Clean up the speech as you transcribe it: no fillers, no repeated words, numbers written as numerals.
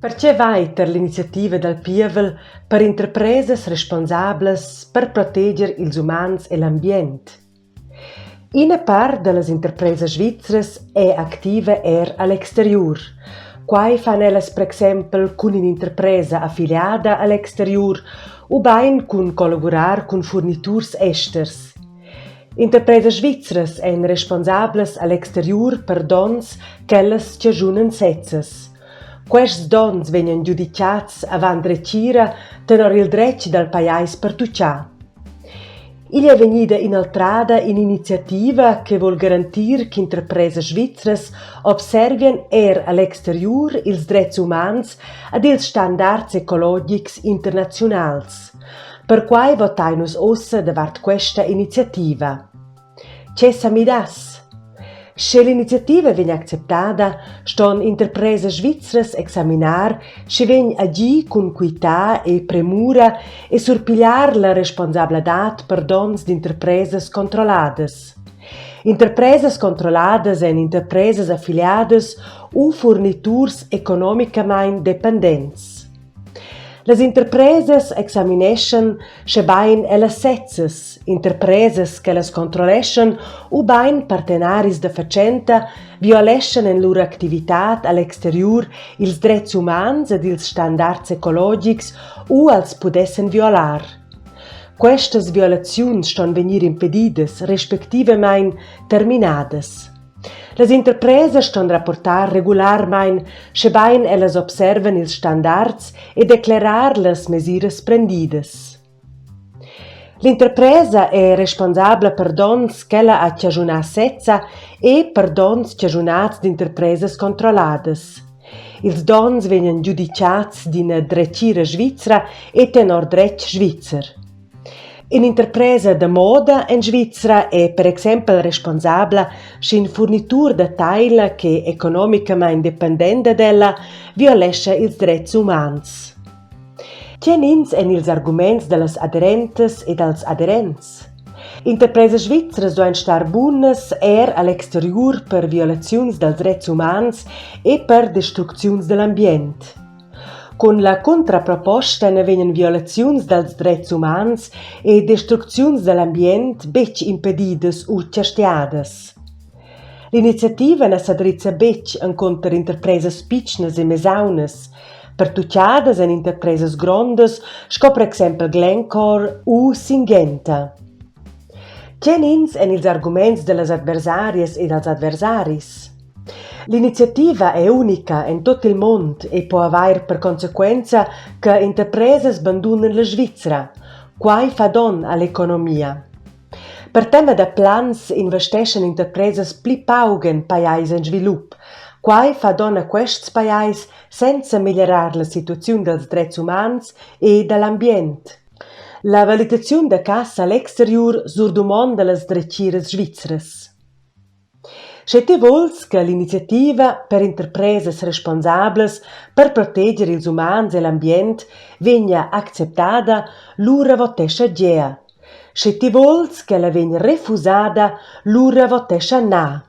Perché vaiter l'iniziativa dal Pievel per interpresas responsables per proteger ils umans e l'ambient? Ina part de las interpresas svizras è activa all'exterior. Quai fan ellas per exempel cun un'interpresa affiliada all'exterior o bain cun collaborar cun furniturs esters. Interpresas svizras ein responsables all'exterior per dons ch'ellas chagiunan sezzas. Quests dons vegnan giudicats avant recira tenor il dretg dal pajais per tuchà. Il è vegnida inaltrada in iniziativa che vuol garantir che interpresas svizras observien all'exterior ils drets umans ad ils standards ecologics internazionals. Per quai votainus ossa davart questa iniziativa. Che samidas? Se l'iniziativa viene acceptada, ston interpresas svizras examinar se vegn agir cun quità e premura e surpigliar la responsabilitat per dons d'interpresas controlladas. Interpresas controlladas en interpresas affiliadas o forniturs economicamain dependents. Las interpresas examineschan se bain ellas sezzas, interpresas che las controleschan o bain partenaris da facenta violeschan en lur activitat all'exterior ils drets umans ed ils standards ecologics o als pudessen violar. Questas violaziuns ston venir impedidas, respektivemein terminadas. Las interpresas ston rapportar regularmein se bain ellas observan ils standards e declarar las mesiras prendidas. L'interpresa è responsabla per dons ch'ella ha chagiunà sezza e per dons chagiunats d'interpresas controlladas. Ils dons vegnan giudicats d'ina drecira svizra e tenor dretg svizzer. Un'interpresa da moda in Svizzera è per esempio responsabile se un fornitur da taila che economicamente dipendente della violesce ils drets umans. Tienins en ils arguments dellas aderentes e dels aderents. Interpresas svizras doin star bunas all'exterior per violaziuns dels drets umans e per destrucziuns dell'ambient. Con la contraproposta ne vegnan violaziuns dels drets umans e destrucziuns dell'ambient bec impedidas o chastiadas. L'iniziativa ne s'adrizza bec encunter interpresas pitschnas e mesaunas, pertucciadas en interpresas grondas, sco per exempel Glencore o Syngenta. Tienins en ils arguments dellas adversarias e dels adversaris. L'iniziativa è unica in tutto il mondo e può avere per conseguenza che interpresas abbandunan la Svizzera, quai fa don all'economia. Per tema da plans investeschan interpresas pli paugen pajais in svilup, quai fa don a quests pajais senza migliorar la situazione dels drets umans e dell'ambient. La validazione da cassa all'exterior surdomanda las dreciras svizras. Se te vols che l'iniziativa per interpresas responsables per proteggere ils umans e l'ambient vegna acceptada, lura votescha gea. Se te vols che la vegna refusada, lura votescha na.